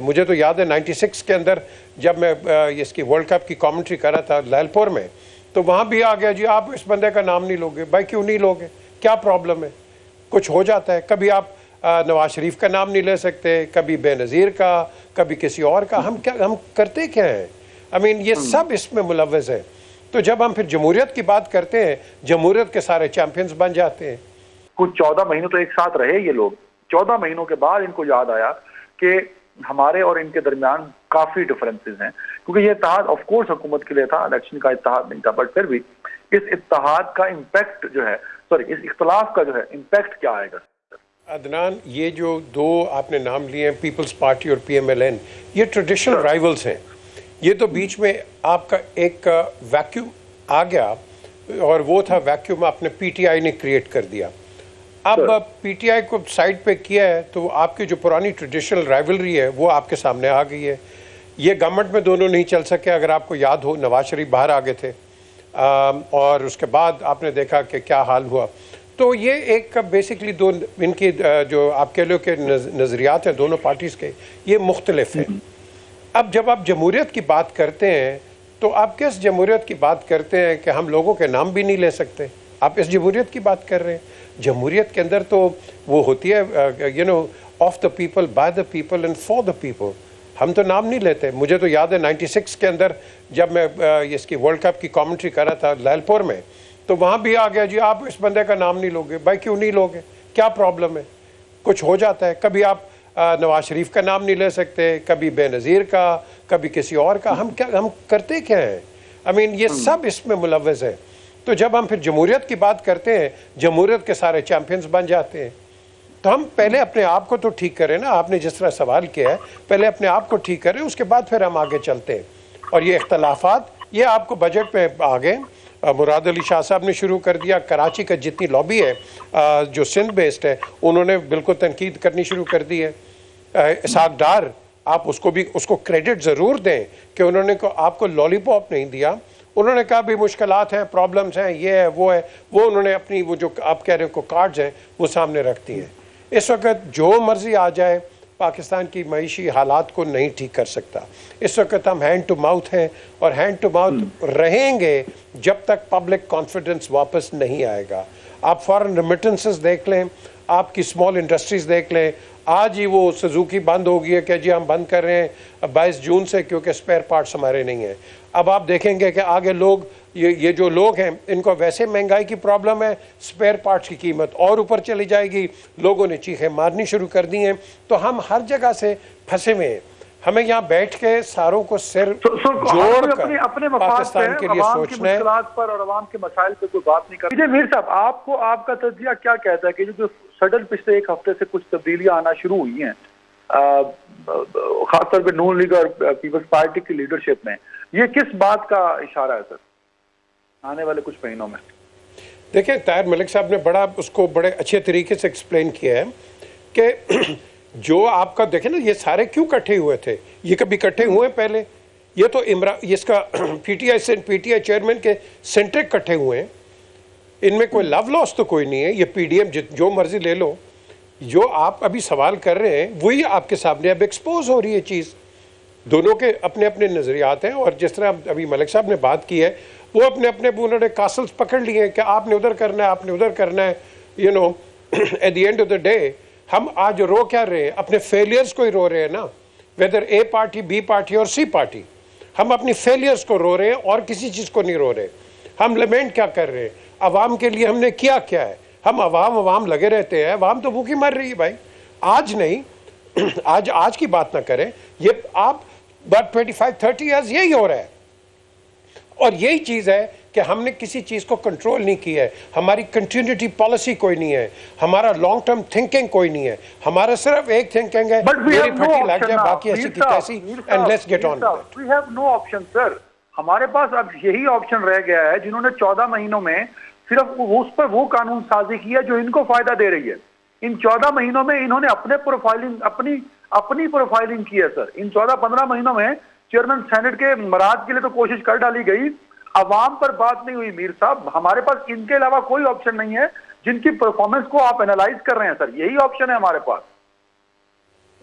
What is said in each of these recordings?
مجھے تو یاد ہے 96 کے اندر جب میں اس کی ورلڈ کپ کی کامنٹری کر رہا تھا لالپور میں، تو وہاں بھی آ گیا جی آپ اس بندے کا نام نہیں لوگے. بھائی کیوں نہیں لوگے؟ کیا پرابلم ہے؟ کچھ ہو جاتا ہے. کبھی آپ نواز شریف کا نام نہیں لے سکتے، کبھی بے نظیر کا، کبھی کسی اور کا. ہم کرتے کیا ہیں؟ یہ سب اس میں ملوث ہے. تو جب ہم پھر جمہوریت کی بات کرتے ہیں، جمہوریت کے سارے چیمپئنز بن جاتے ہیں. کچھ 14 مہینوں تو ایک ساتھ رہے یہ لوگ. 14 مہینوں کے بعد ان کو یاد آیا کہ ہمارے اور ان کے درمیان کافی ڈفرنسز ہیں، کیونکہ یہ اتحاد آف کورس حکومت کے لیے تھا، الیکشن کا اتحاد نہیں تھا، بٹ پھر بھی اس اتحاد کا امپیکٹ جو ہے، اس اختلاف کا جو ہے امپیکٹ کیا آئے گا؟ عدنان، یہ جو دو آپ نے نام لیے ہیں، پیپلز پارٹی اور پی ایم ایل این، یہ ٹریڈیشنل رائیولز ہیں. یہ تو بیچ میں آپ کا ایک ویکیوم آ گیا، اور وہ تھا ویکیوم آپ نے پی ٹی آئی نے کریٹ کر دیا. اب پی ٹی آئی کو سائڈ پہ کیا ہے تو آپ کی جو پرانی ٹریڈیشنل رائیولری ہے وہ آپ کے سامنے آ گئی ہے. یہ گورنمنٹ میں دونوں نہیں چل سکے. اگر آپ کو یاد ہو، نواز شریف باہر آ گئے تھے، اور اس کے بعد آپ نے دیکھا کہ کیا حال ہوا. تو یہ ایک بیسکلی دو ان کی جو آپ کہہ لو کہ نظریات ہیں دونوں پارٹیز کے، یہ مختلف ہیں. اب جب آپ جمہوریت کی بات کرتے ہیں تو آپ کس جمہوریت کی بات کرتے ہیں کہ ہم لوگوں کے نام بھی نہیں لے سکتے؟ آپ اس جمہوریت کی بات کر رہے ہیں. جمہوریت کے اندر تو وہ ہوتی ہے of the people, by the people and for the people. ہم تو نام نہیں لیتے. مجھے تو یاد ہے 96 کے اندر جب میں اس کی ورلڈ کپ کی کامنٹری کر رہا تھا لالپور میں، تو وہاں بھی آ گیا جی آپ اس بندے کا نام نہیں لوگے. بھائی کیوں نہیں لوگے؟ کیا پرابلم ہے؟ کچھ ہو جاتا ہے. کبھی آپ نواز شریف کا نام نہیں لے سکتے، کبھی بے نظیر کا، کبھی کسی اور کا. ہم کرتے کیا ہیں؟ یہ سب اس میں ملوث ہے. تو جب ہم پھر جمہوریت کی بات کرتے ہیں، جمہوریت کے سارے چیمپئنز بن جاتے ہیں. تو ہم پہلے اپنے آپ کو تو ٹھیک کریں نا. آپ نے جس طرح سوال کیا ہے، پہلے اپنے آپ کو ٹھیک کریں، اس کے بعد پھر ہم آگے چلتے ہیں. اور یہ اختلافات یہ آپ کو بجٹ پہ آگے مراد علی شاہ صاحب نے شروع کر دیا. کراچی کا جتنی لابی ہے جو سندھ بیسڈ ہے، انہوں نے بالکل تنقید کرنی شروع کر دی ہے. اسحاق ڈار، آپ اس کو کریڈٹ ضرور دیں کہ انہوں نے آپ کو لالی پاپ نہیں دیا. انہوں نے کہا بھی مشکلات ہیں، پرابلمز ہیں، یہ ہے وہ ہے. وہ انہوں نے اپنی وہ جو آپ کہہ رہے ہیں کارڈز ہیں وہ سامنے رکھ دی ہیں. اس وقت جو مرضی آ جائے پاکستان کی معیشی حالات کو نہیں ٹھیک کر سکتا. اس وقت ہم ہینڈ ٹو ماؤتھ ہیں، اور ہینڈ ٹو ماؤتھ رہیں گے جب تک پبلک کانفیڈنس واپس نہیں آئے گا. آپ فارن ریمیٹنسز دیکھ لیں، آپ کی اسمال انڈسٹریز دیکھ لیں. آج ہی وہ سزوکی بند ہو گئی ہے کہ جی ہم بند کر رہے ہیں 22 جون سے، کیونکہ سپیئر پارٹس ہمارے نہیں ہیں. اب آپ دیکھیں گے کہ آگے لوگ یہ جو لوگ ہیں ان کو ویسے مہنگائی کی پرابلم ہے، سپیئر پارٹس کی قیمت اور اوپر چلی جائے گی. لوگوں نے چیخیں مارنی شروع کر دی ہیں. تو ہم ہر جگہ سے پھنسے ہوئے ہیں. ہمیں یہاں بیٹھ کے ساروں کو سر جوڑ کر اپنے پاکستان کے لیے عوام کی سوچنا ہے. مشکلات پر اور عوام کے مسائل پہ کوئی بات نہیں کرتی. جی میر صاحب، آپ کا تجزیہ کیا کہتا ہے کہ جو سڈن پچھلے ایک ہفتے سے کچھ تبدیلیاں آنا شروع ہوئی ہیں، خاص طور پہ نون لیگ اور پیپلز پارٹی کی لیڈرشپ میں، یہ کس بات کا اشارہ ہے سر آنے والے کچھ مہینوں میں؟ دیکھیں، طاہر ملک صاحب نے اس کو بڑے اچھے طریقے سے ایکسپلین کیا ہے کہ جو آپ کا دیکھیں نا، یہ سارے کیوں کٹھے ہوئے تھے؟ یہ کبھی کٹھے ہوئے ہیں پہلے؟ یہ تو اس کا پی ٹی آئی چیئرمین کے سینٹرک کٹھے ہوئے ہیں. ان میں کوئی لو لاس تو کوئی نہیں ہے. یہ پی ڈی ایم جو مرضی لے لو. جو آپ ابھی سوال کر رہے ہیں وہی آپ کے سامنے اب ایکسپوز ہو رہی ہے چیز. دونوں کے اپنے اپنے نظریات ہیں، اور جس طرح ابھی ملک صاحب نے بات کی ہے، وہ اپنے انہوں نے کاسلز پکڑ لیے ہیں کہ آپ نے ادھر کرنا ہے، آپ نے ادھر کرنا ہے. At the end of the day ہم آج رو کیا رہے ہیں؟ اپنے فیلیئرز کو ہی رو رہے ہیں نا. Whether A party, B party اور سی پارٹی، ہم اپنی فیلیئرز کو رو رہے ہیں اور کسی چیز کو نہیں رو رہے. ہم لیمنٹ کیا کر رہے ہیں؟ عوام کے لیے ہم نے کیا ہے؟ ہم عوام لگے رہتے ہیں. عوام تو بھوکی مر رہی ہے بھائی. آج نہیں، آج کی بات نہ کریں. یہ آپ بٹ 25-30 ایئرز یہی ہو رہا ہے. اور یہی چیز ہے کہ ہم نے کسی چیز کو کنٹرول نہیں کیا ہے. ہماری کنٹینیوٹی پالیسی کوئی نہیں ہے. ہمارا لانگ ٹرم تھنکنگ کوئی نہیں ہے. ہمارا صرف ایک تھنکنگ ہے، میری پھٹی لگ جائے، باقی ایسی کی تیسی، and let's get on with it. We have no option sir. ہمارے پاس اب یہی آپشن رہ گیا ہے جنہوں نے 14 مہینوں میں صرف اس پر وہ قانون سازی کی ہے جو ان کو فائدہ دے رہی ہے. ان 14 مہینوں میں انہوں نے اپنی پروفائلنگ کی ہے سر. ان 14-15 مہینوں میں چیئرمین سینٹ کے مراد کے لیے تو کوشش کر ڈالی گئی، عوام پر بات نہیں ہوئی. میر صاحب، ہمارے پاس ان کے علاوہ کوئی آپشن نہیں ہے جن کی پرفارمنس کو آپ انالائز کر رہے ہیں سر. یہی آپشن ہے ہمارے پاس.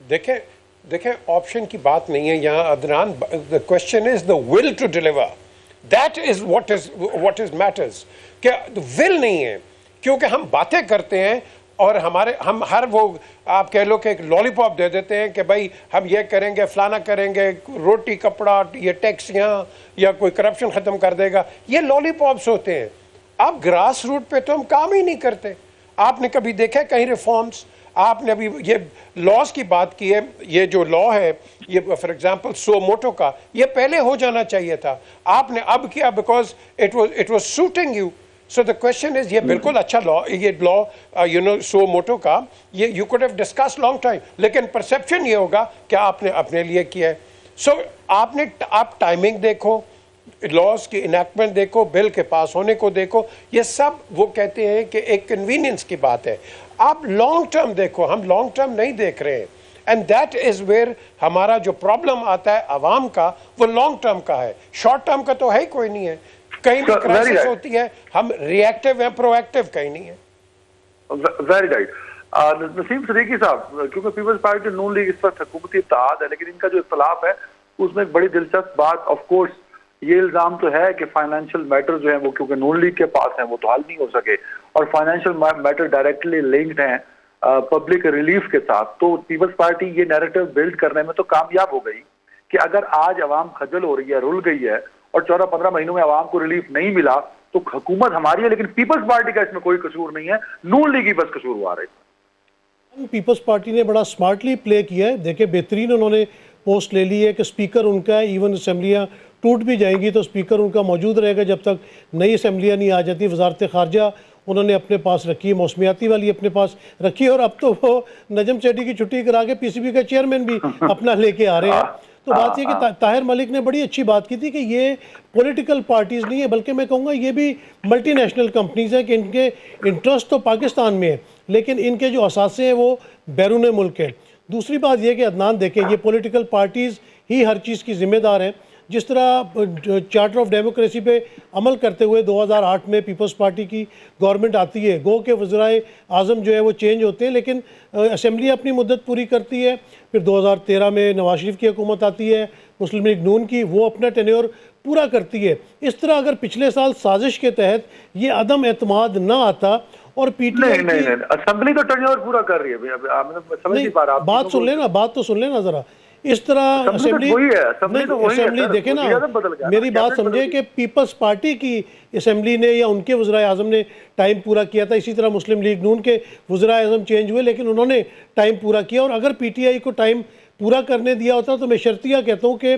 دیکھیں، دیکھیں آپشن کی بات نہیں ہے یہاں Adnan, the question is the will to deliver. That is what is matters. کہ will نہیں ہے, کیونکہ ہم باتیں کرتے ہیں اور ہم ہر وہ آپ کہہ لو کہ ایک لالی پاپ دے دیتے ہیں کہ بھائی ہم یہ کریں گے, فلانا کریں گے, روٹی کپڑا, یہ ٹیکس یہاں, یا کوئی کرپشن ختم کر دے گا. یہ لالی پاپس ہوتے ہیں. اب گراس روٹ پہ تو ہم کام ہی نہیں کرتے. آپ نے کبھی دیکھا کہیں ریفارمز؟ آپ نے ابھی یہ لاز کی بات کی ہے, یہ جو لا ہے یہ فار ایگزامپل سو موٹو کا, یہ پہلے ہو جانا چاہیے تھا, آپ نے اب کیا because it was suiting you. So the question is, یہ بالکل اچھا لا, یہ لا یو نو سو موٹو کا, یہ you could have discuss long time, لیکن پرسیپشن یہ ہوگا کہ آپ نے اپنے لیے کیا ہے. سو آپ ٹائمنگ دیکھو, لاز کی انیکٹمنٹ دیکھو, بل کے پاس ہونے کو دیکھو, یہ سب وہ کہتے ہیں کہ ایک کنوینئنس کی بات ہے. آپ لانگ ٹرم دیکھو, ہم لانگ ٹرم نہیں دیکھ رہے ہیں. اینڈ دیٹ از ویئر ہمارا جو پرابلم آتا ہے عوام کا, وہ لانگ ٹرم کا ہے, شارٹ ٹرم کا تو ہے ہی کوئی نہیں ہے. کہیں بھی کرائسس ہوتی ہے ہم ری ایکٹیو ہیں, پرو ایکٹیو کہیں نہیں ہے. Very right. نسیم صدیقی صاحب, کیونکہ پیپلز پارٹی نون لیگ اس وقت حکومتی اتحاد ہے, لیکن ان کا جو اختلاف ہے اس میں ایک بڑی دلچسپ بات, آف کورس یہ الزام تو ہے کہ فائنینشیل میٹر جو ہیں وہ کیونکہ نون لیگ کے پاس ہیں وہ تو حل نہیں ہو سکے, اور فائنینشیل میٹر ڈائریکٹلی لنکڈ ہیں پبلک ریلیف کے ساتھ. تو پیپلز پارٹی یہ نیریٹو بلڈ کرنے میں تو کامیاب ہو گئی کہ اگر آج عوام خجل ہو رہی ہے, رل گئی ہے, اور 14-15 مہینوں میں عوام کو ریلیف نہیں ملا, تو حکومت ہماری ہے, لیکن پیپلز پارٹی کا اس میں کوئی قصور نہیں ہے, نون لیگ ہی بس قصور ہوا رہی ہے. پیپلز پارٹی نے بڑا سمارٹلی پلے کیا ہے. دیکھیں بہترین انہوں نے پوسٹ لے لی ہے کہ سپیکر ان کا ہے, ایون اسمبلیاں ٹوٹ بھی جائیں گی تو سپیکر ان کا موجود رہے گا جب تک نئی اسمبلیاں نہیں آ جاتی. وزارت خارجہ انہوں نے اپنے پاس رکھی ہے, موسمیاتی والی اپنے پاس رکھی ہے, اور اب تو وہ نجم چیٹی کی چھٹی کرا کے پی سی بی کا چیئرمین بھی اپنا لے کے آ رہے ہیں. تو بات یہ کہ طاہر ملک نے بڑی اچھی بات کی تھی کہ یہ پولیٹیکل پارٹیز نہیں ہے, بلکہ میں کہوں گا یہ بھی ملٹی نیشنل کمپنیز ہیں, کہ ان کے انٹرسٹ تو پاکستان میں ہیں لیکن ان کے جو اثاثے ہیں وہ بیرون ملک ہیں. دوسری بات یہ کہ عدنان دیکھیں, یہ پولیٹیکل پارٹیز ہی ہر چیز کی ذمہ دار ہیں. جس طرح چارٹر آف ڈیموکریسی پہ عمل کرتے ہوئے 2008 میں پیپلز پارٹی کی گورنمنٹ آتی ہے, گو کہ وزرائے اعظم جو ہے وہ چینج ہوتے ہیں لیکن اسمبلی اپنی مدت پوری کرتی ہے. پھر 2013 میں نواز شریف کی حکومت آتی ہے, مسلم لیگ نون کی, وہ اپنا ٹینیور پورا کرتی ہے. اس طرح اگر پچھلے سال سازش کے تحت یہ عدم اعتماد نہ آتا اور پی ٹی آئی نہیں اسمبلی تو ٹرن اوور پورا کر رہی ہے, بات سن لینا, بات تو سن لینا ذرا. اس طرح اسمبلی دیکھیں نا, میری بات سمجھے کہ پیپلز پارٹی کی اسمبلی نے یا ان کے وزرائے اعظم نے ٹائم پورا کیا تھا, اسی طرح مسلم لیگ نون کے وزرائے اعظم چینج ہوئے لیکن انہوں نے ٹائم پورا کیا. اور اگر پی ٹی آئی کو ٹائم پورا کرنے دیا ہوتا تو میں شرطیہ کہتا ہوں کہ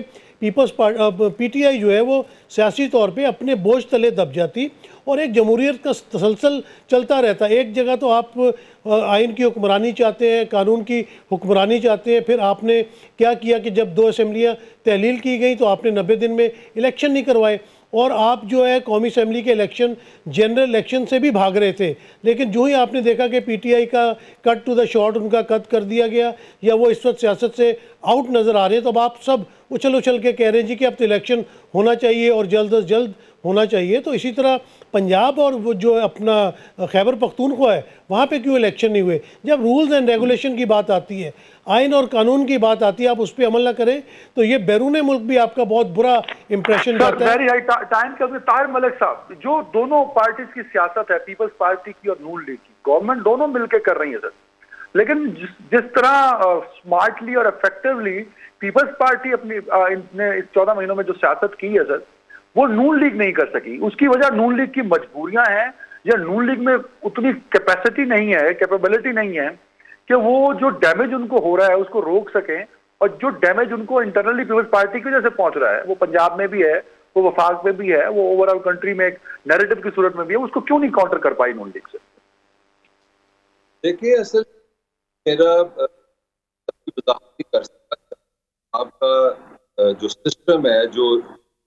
پی ٹی آئی جو ہے وہ سیاسی طور پہ اپنے بوجھ تلے دب جاتی اور ایک جمہوریت کا تسلسل چلتا رہتا. ایک جگہ تو آپ آئین کی حکمرانی چاہتے ہیں, قانون کی حکمرانی چاہتے ہیں, پھر آپ نے کیا کیا کہ جب 2 اسمبلیاں تحلیل کی گئیں تو آپ نے 90 دن میں الیکشن نہیں کروائے, اور آپ جو ہے قومی اسمبلی کے الیکشن جنرل الیکشن سے بھی بھاگ رہے تھے. لیکن جو ہی آپ نے دیکھا کہ پی ٹی آئی کا کٹ ٹو دا شارٹ ان کا کٹ کر دیا گیا یا وہ اس وقت سیاست سے آؤٹ نظر آ رہے ہیں, تو اب آپ سب اچھل کے کہہ رہے ہیں جی کہ اب تو الیکشن ہونا چاہیے اور جلد از جلد ہونا چاہیے. تو اسی طرح پنجاب اور وہ جو اپنا خیبر پختونخوا ہے وہاں پہ کیوں الیکشن نہیں ہوئے؟ جب رولز اینڈ ریگولیشن کی بات آتی ہے, آئین اور قانون کی بات آتی ہے, آپ اس پہ عمل نہ کریں تو یہ بیرون ملک بھی آپ کا بہت برا امپریشن جاتا ہے. ٹائم کے طاہر ملک صاحب, جو دونوں پارٹیز کی سیاست ہے, پیپلز پارٹی کی اور نون لیگ کی, گورنمنٹ دونوں مل کے کر رہی ہے سر, لیکن جس طرح اسمارٹلی اور افیکٹولی پیپلز پارٹی اپنی نے 14 مہینوں میں جو سیاست کی ہے سر, وہ نون لیگ نہیں کر سکی. اس کی وجہ نون لیگ کی مجبوریاں ہیں, یا نون لیگ میں اتنی کیپیسٹی نہیں ہے, کیپیبلٹی نہیں ہے کہ وہ جو ڈیمیج ان کو ہو رہا ہے اس کو روک سکیں, اور جو ڈیمیج ان کو انٹرنلی پیپلز پارٹی کی وجہ سے پہنچ رہا ہے, وہ پنجاب میں بھی ہے, وہ وفاق میں بھی ہے, وہ اوور آل کنٹری میں ایک نیریٹو کی صورت میں بھی ہے, اس کو کیوں نہیں کاؤنٹر کر پائی نون لیگ سے؟ دیکھیے اصل میرا وضاحت کر سکتا, آپ کا جو سسٹم ہے, جو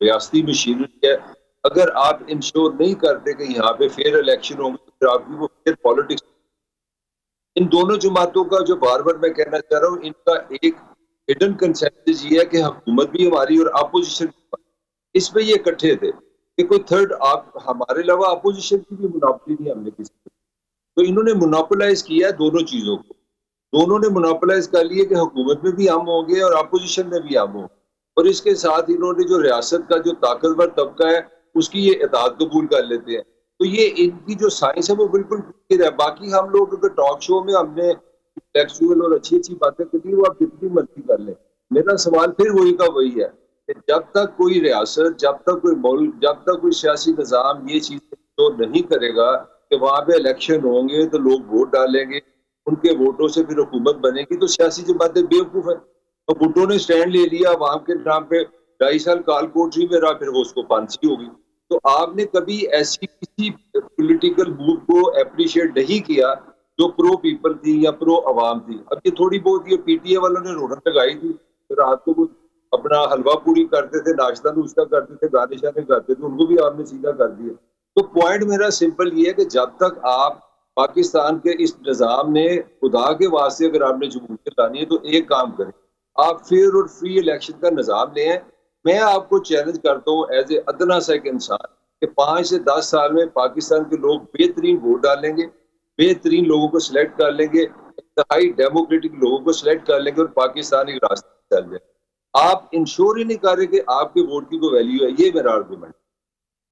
ریاستی مشینری ہے, اگر آپ انشور نہیں کرتے کہ یہاں پہ فیئر الیکشن ہوں گے, پھر آپ کی وہ فیئر پالیٹکس. ان دونوں جماعتوں کا جو بار بار میں کہنا چاہ رہا ہوں, ان کا ایک ہڈن کنسنسس یہ ہے کہ حکومت بھی ہماری اور اپوزیشن بھی, اس میں یہ اکٹھے تھے کہ کوئی تھرڈ آپ ہمارے علاوہ اپوزیشن کی بھی مناپلی نہیں ہم نے کسی کو, تو انہوں نے مناپلائز کیا ہے دونوں چیزوں کو. دونوں نے منوپلائز کر لیے کہ حکومت میں بھی ہم ہوں گے اور اپوزیشن میں بھی ہم ہوں گے، اور اس کے ساتھ انہوں نے جو ریاست کا جو طاقتور طبقہ ہے اس کی یہ اطاعت قبول کر لیتے ہیں. تو یہ ان کی جو سائنس ہے وہ بالکل کلیئر ہے. باقی ہم لوگ اگر ٹاک شو میں ہم نے انٹلیکچوئل اور اچھی اچھی باتیں کرتی وہ آپ کتنی مرضی کر لیں. میرا سوال پھر وہی کا وہی ہے کہ جب تک کوئی ریاست، جب تک کوئی ملک، جب تک کوئی سیاسی نظام یہ چیز تو نہیں کرے گا کہ وہاں پہ الیکشن ہوں گے تو لوگ ووٹ ڈالیں گے، ان کے ووٹوں سے پھر حکومت بنے گی، تو سیاسی جماعتیں بیوقوف ہیں. اور بھٹو نے سٹینڈ لے لیا عوام کے نام پہ 2.5 سال کال کوٹری میں رہا، پھر وہ اس کو پھانسی ہوگی. تو آپ نے کبھی ایسی کسی پولیٹیکل موو کو اپریشیٹ نہیں کیا جو پرو پیپل تھی یا پرو عوام تھی. اب یہ تھوڑی بہت یہ پی ٹی اے والوں نے رونق لگائی تھی، رات کو کچھ اپنا حلوہ پوری کرتے تھے، ناشتہ نوشتہ کرتے تھے، گانے شانے کرتے تھے، ان کو بھی آپ نے سیدھا کر دیا. تو پوائنٹ میرا سمپل یہ ہے کہ جب تک آپ پاکستان کے اس نظام نے خدا کے واسطے اگر آپ نے جمہوریت لانی ہے تو ایک کام کریں، آپ فیئر اور فری الیکشن کا نظام لیں. میں آپ کو چیلنج کرتا ہوں ایز اے ادنا سا ایک انسان کہ 5 سے 10 سال میں پاکستان کے لوگ بہترین ووٹ ڈالیں گے، بہترین لوگوں کو سلیکٹ کر لیں گے، انتہائی ڈیموکریٹک لوگوں کو سلیکٹ کر لیں گے اور پاکستان ایک راستے چل جائے. آپ انشور ہی نہیں کر رہے کہ آپ کے ووٹ کی کوئی ویلیو ہے. یہ میرا آرگومنٹ.